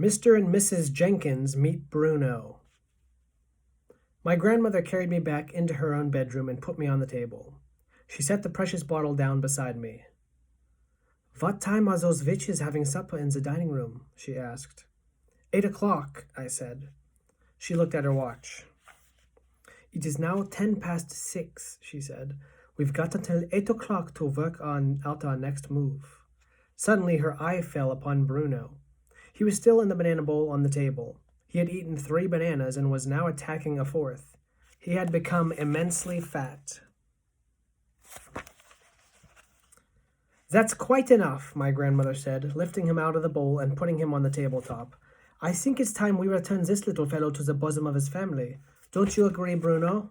Mr. and Mrs. Jenkins Meet Bruno. My grandmother carried me back into her own bedroom and put me on the table. She set the precious bottle down beside me. "What time are those witches having supper in the dining room?" she asked. 8 o'clock, I said. She looked at her watch. "It is now 6:10, she said. "We've got until 8 o'clock to work out our next move." Suddenly her eye fell upon Bruno. He was still in the banana bowl on the table. He had eaten 3 bananas and was now attacking a 4th. He had become immensely fat. "That's quite enough," my grandmother said, lifting him out of the bowl and putting him on the tabletop. "I think it's time we return this little fellow to the bosom of his family. Don't you agree, Bruno?"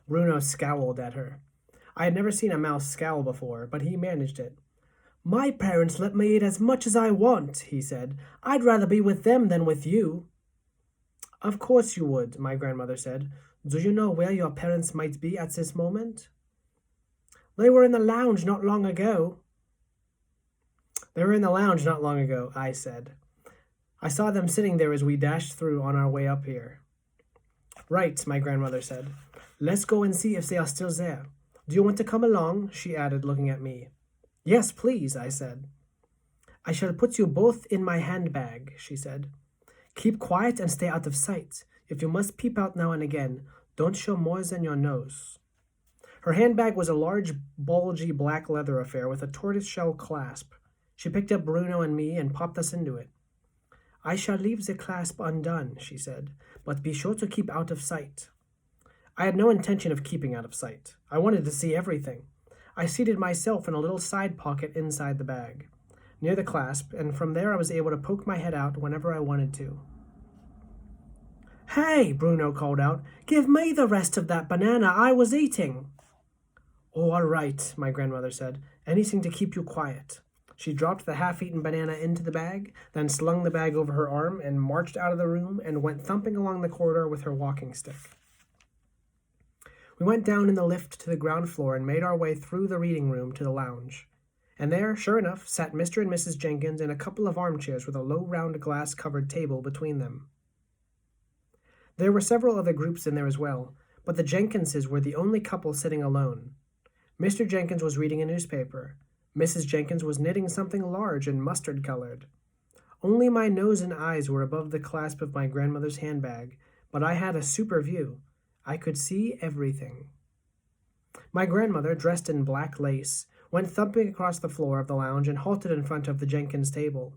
Bruno scowled at her. I had never seen a mouse scowl before, but he managed it. "My parents let me eat as much as I want," he said. "I'd rather be with them than with you." "Of course you would," my grandmother said. "Do you know where your parents might be at this moment?" "They were in the lounge not long ago." "They were in the lounge not long ago," I said. "I saw them sitting there as we dashed through on our way up here." "Right," my grandmother said. "Let's go and see if they are still there. Do you want to come along?" she added, looking at me. "Yes, please," I said. "I shall put you both in my handbag," she said. "Keep quiet and stay out of sight. If you must peep out now and again, don't show more than your nose." Her handbag was a large, bulgy black leather affair with a tortoiseshell clasp. She picked up Bruno and me and popped us into it. "I shall leave the clasp undone," she said, "but be sure to keep out of sight." I had no intention of keeping out of sight. I wanted to see everything. I seated myself in a little side pocket inside the bag, near the clasp, and from there I was able to poke my head out whenever I wanted to. "Hey!" Bruno called out. "Give me the rest of that banana I was eating." "Oh, all right," my grandmother said. "Anything to keep you quiet." She dropped the half-eaten banana into the bag, then slung the bag over her arm and marched out of the room and went thumping along the corridor with her walking stick. We went down in the lift to the ground floor and made our way through the reading room to the lounge. And there, sure enough, sat Mr. and Mrs. Jenkins in a couple of armchairs with a low round glass-covered table between them. There were several other groups in there as well, but the Jenkinses were the only couple sitting alone. Mr. Jenkins was reading a newspaper. Mrs. Jenkins was knitting something large and mustard-colored. Only my nose and eyes were above the clasp of my grandmother's handbag, but I had a super view. I could see everything. My grandmother, dressed in black lace, went thumping across the floor of the lounge and halted in front of the Jenkins table.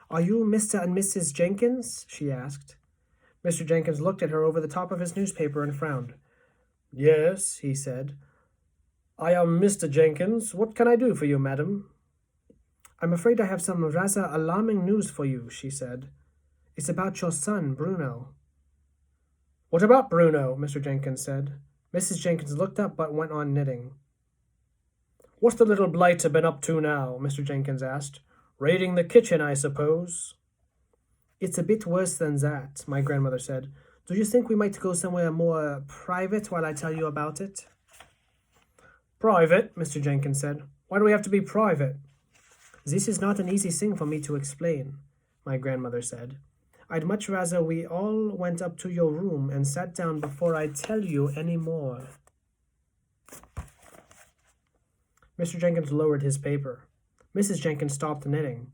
"Are you Mr. and Mrs. Jenkins?" she asked. Mr. Jenkins looked at her over the top of his newspaper and frowned. "Yes," he said. "I am Mr. Jenkins. What can I do for you, madam?" "I'm afraid I have some rather alarming news for you," she said. "It's about your son, Bruno." "What about Bruno?" Mr. Jenkins said. Mrs. Jenkins looked up but went on knitting. "What's the little blighter been up to now?" Mr. Jenkins asked. "Raiding the kitchen, I suppose." "It's a bit worse than that," my grandmother said. "Do you think we might go somewhere more private while I tell you about it?" "Private?" Mr. Jenkins said. "Why do we have to be private?" "This is not an easy thing for me to explain," my grandmother said. "I'd much rather we all went up to your room and sat down before I tell you any more." Mr. Jenkins lowered his paper. Mrs. Jenkins stopped knitting.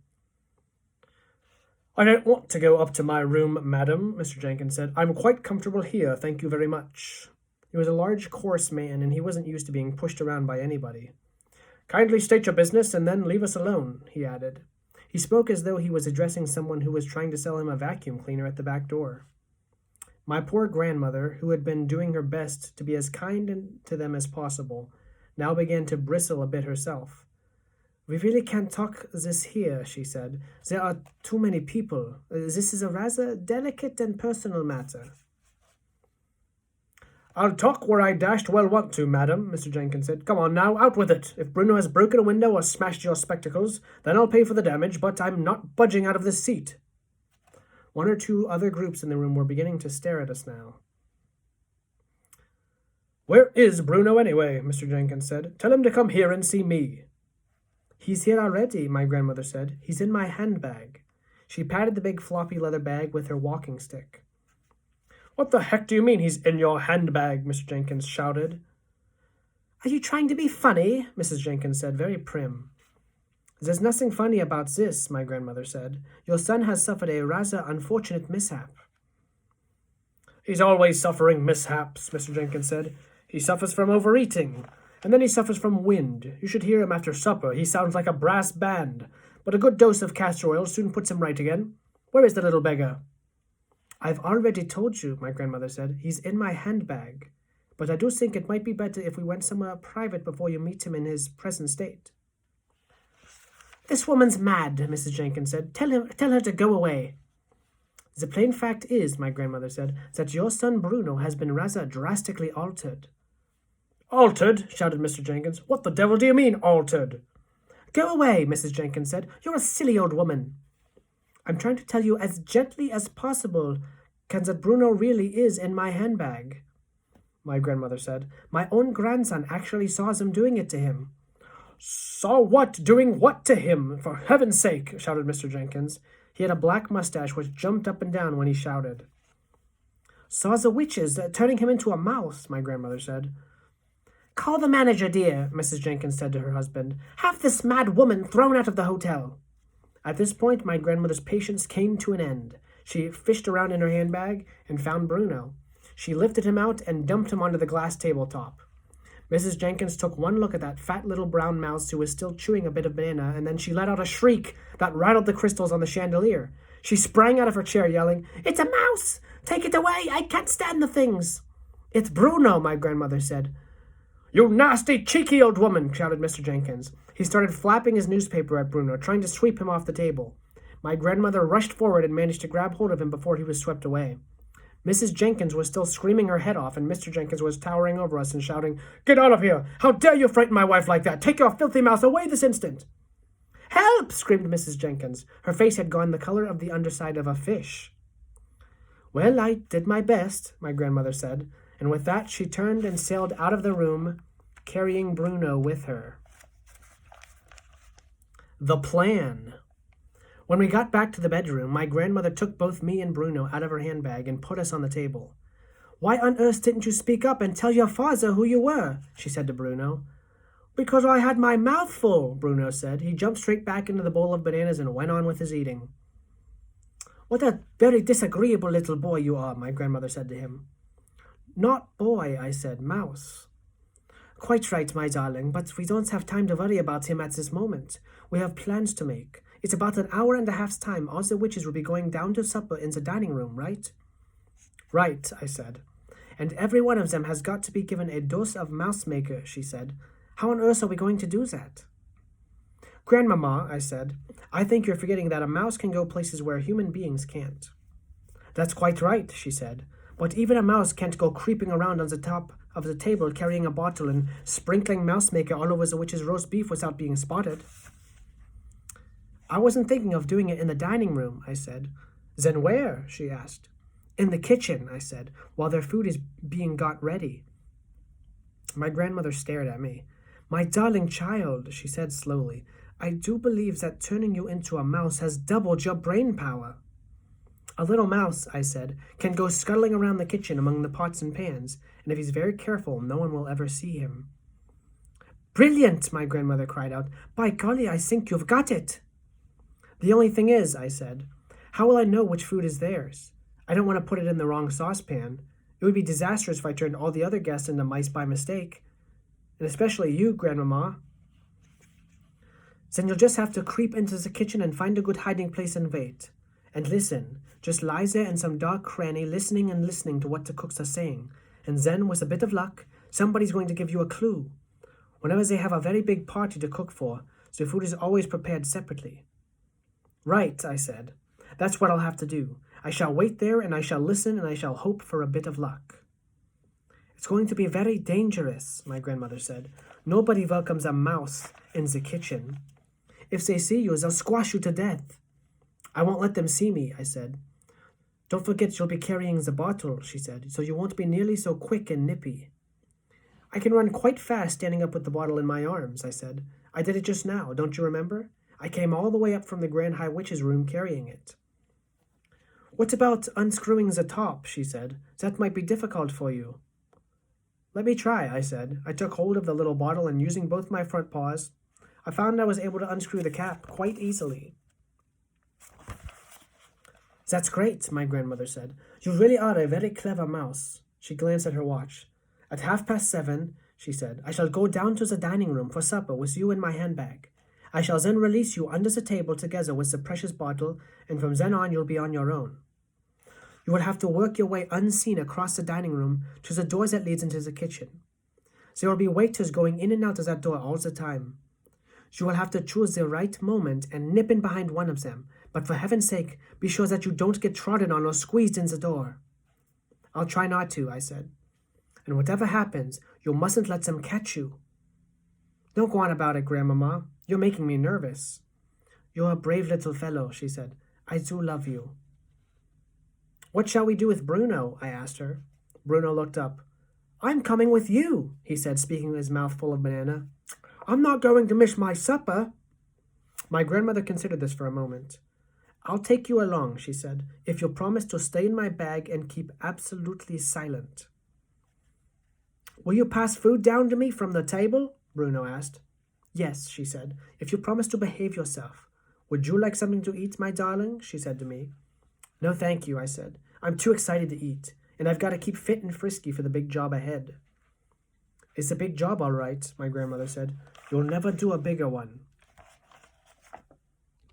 "I don't want to go up to my room, madam," Mr. Jenkins said. "I'm quite comfortable here, thank you very much." He was a large, coarse man, and he wasn't used to being pushed around by anybody. "Kindly state your business and then leave us alone," he added. He spoke as though he was addressing someone who was trying to sell him a vacuum cleaner at the back door. My poor grandmother, who had been doing her best to be as kind to them as possible, now began to bristle a bit herself. "We really can't talk this here," she said. "There are too many people. This is a rather delicate and personal matter." "I'll talk where I dashed well want to, madam," Mr. Jenkins said. "Come on now, out with it. If Bruno has broken a window or smashed your spectacles, then I'll pay for the damage, but I'm not budging out of this seat." 1 or 2 other groups in the room were beginning to stare at us now. "Where is Bruno anyway?" Mr. Jenkins said. "Tell him to come here and see me." "He's here already," my grandmother said. "He's in my handbag." She patted the big floppy leather bag with her walking stick. "What the heck do you mean he's in your handbag?" Mr. Jenkins shouted. "Are you trying to be funny?" Mrs. Jenkins said, very prim. "There's nothing funny about this," my grandmother said. "Your son has suffered a rather unfortunate mishap." "He's always suffering mishaps," Mr. Jenkins said. "He suffers from overeating, and then he suffers from wind. You should hear him after supper. He sounds like a brass band, but a good dose of castor oil soon puts him right again. Where is the little beggar?" "I've already told you," my grandmother said. "He's in my handbag. But I do think it might be better if we went somewhere private before you meet him in his present state." "This woman's mad," Mrs. Jenkins said. Tell her to go away." "The plain fact is," my grandmother said, "that your son Bruno has been rather drastically altered." "Altered?" shouted Mr. Jenkins. "What the devil do you mean, altered?" "Go away," Mrs. Jenkins said. "You're a silly old woman." "I'm trying to tell you as gently as possible that Bruno really is in my handbag," my grandmother said. "My own grandson actually saw them doing it to him." "Saw what? Doing what to him? For heaven's sake!" shouted Mr. Jenkins. He had a black mustache which jumped up and down when he shouted. "Saw the witches turning him into a mouse," my grandmother said. "Call the manager, dear," Mrs. Jenkins said to her husband. "Have this mad woman thrown out of the hotel." At this point, my grandmother's patience came to an end. She fished around in her handbag and found Bruno. She lifted him out and dumped him onto the glass tabletop. Mrs. Jenkins took one look at that fat little brown mouse who was still chewing a bit of banana, and then she let out a shriek that rattled the crystals on the chandelier. She sprang out of her chair, yelling, "It's a mouse! Take it away! I can't stand the things!" "It's Bruno," my grandmother said. "You nasty, cheeky old woman!" shouted Mr. Jenkins. He started flapping his newspaper at Bruno, trying to sweep him off the table. My grandmother rushed forward and managed to grab hold of him before he was swept away. Mrs. Jenkins was still screaming her head off, and Mr. Jenkins was towering over us and shouting, "Get out of here! How dare you frighten my wife like that? Take your filthy mouse away this instant!" "Help!" screamed Mrs. Jenkins. Her face had gone the color of the underside of a fish. "Well, I did my best," my grandmother said, and with that she turned and sailed out of the room, carrying Bruno with her. The plan. When we got back to the bedroom, my grandmother took both me and Bruno out of her handbag and put us on the table. "Why on earth didn't you speak up and tell your father who you were?" she said to Bruno. "Because I had my mouth full," Bruno said. He jumped straight back into the bowl of bananas and went on with his eating. "What a very disagreeable little boy you are," my grandmother said to him. "Not boy," I said, "mouse." "Quite right, my darling, but we don't have time to worry about him at this moment. We have plans to make. It's about an hour and a half's time. All the witches will be going down to supper in the dining room, right?" "Right," I said. "And every one of them has got to be given a dose of mouse maker," she said. "How on earth are we going to do that?" "Grandmama," I said, "I think you're forgetting that a mouse can go places where human beings can't." "That's quite right," she said. "But even a mouse can't go creeping around on the top of the table carrying a bottle and sprinkling mouse maker all over the witch's roast beef without being spotted." "I wasn't thinking of doing it in the dining room," I said. "Then where?" she asked. "In the kitchen," I said, "while their food is being got ready." My grandmother stared at me. "My darling child," she said slowly, "I do believe that turning you into a mouse has doubled your brain power." "A little mouse," I said, "can go scuttling around the kitchen among the pots and pans, and if he's very careful, no one will ever see him." "Brilliant!" my grandmother cried out. "By golly, I think you've got it." "The only thing is," I said, "how will I know which food is theirs? I don't want to put it in the wrong saucepan. It would be disastrous if I turned all the other guests into mice by mistake. And especially you, Grandmama." "Then you'll just have to creep into the kitchen and find a good hiding place and wait. And listen, just lie there in some dark cranny listening and listening to what the cooks are saying. And then, with a bit of luck, somebody's going to give you a clue. Whenever they have a very big party to cook for, the food is always prepared separately." "Right," I said. "That's what I'll have to do. I shall wait there, and I shall listen, and I shall hope for a bit of luck." "It's going to be very dangerous," my grandmother said. "Nobody welcomes a mouse in the kitchen. If they see you, they'll squash you to death." "I won't let them see me," I said. "Don't forget you'll be carrying the bottle," she said, "so you won't be nearly so quick and nippy." "I can run quite fast standing up with the bottle in my arms," I said. "I did it just now, don't you remember? I came all the way up from the Grand High Witch's room carrying it. What about unscrewing the top? She said. That might be difficult for you. Let me try, I said. I took hold of the little bottle and using both my front paws, I found I was able to unscrew the cap quite easily. That's great, my grandmother said. You really are a very clever mouse. She glanced at her watch. At 7:30, she said, I shall go down to the dining room for supper with you in my handbag. I shall then release you under the table together with the precious bottle, and from then on you'll be on your own. You will have to work your way unseen across the dining room to the door that leads into the kitchen. There will be waiters going in and out of that door all the time. You will have to choose the right moment and nip in behind one of them, but for heaven's sake, be sure that you don't get trodden on or squeezed in the door. I'll try not to, I said. And whatever happens, you mustn't let them catch you. Don't go on about it, Grandmama. You're making me nervous. You're a brave little fellow, she said. I do love you. What shall we do with Bruno? I asked her. Bruno looked up. I'm coming with you, he said, speaking with his mouth full of banana. I'm not going to miss my supper. My grandmother considered this for a moment. I'll take you along, she said, if you'll promise to stay in my bag and keep absolutely silent. Will you pass food down to me from the table? Bruno asked. Yes, she said, if you promise to behave yourself. Would you like something to eat, my darling? She said to me. No, thank you, I said. I'm too excited to eat, and I've got to keep fit and frisky for the big job ahead. It's a big job, all right, my grandmother said. You'll never do a bigger one.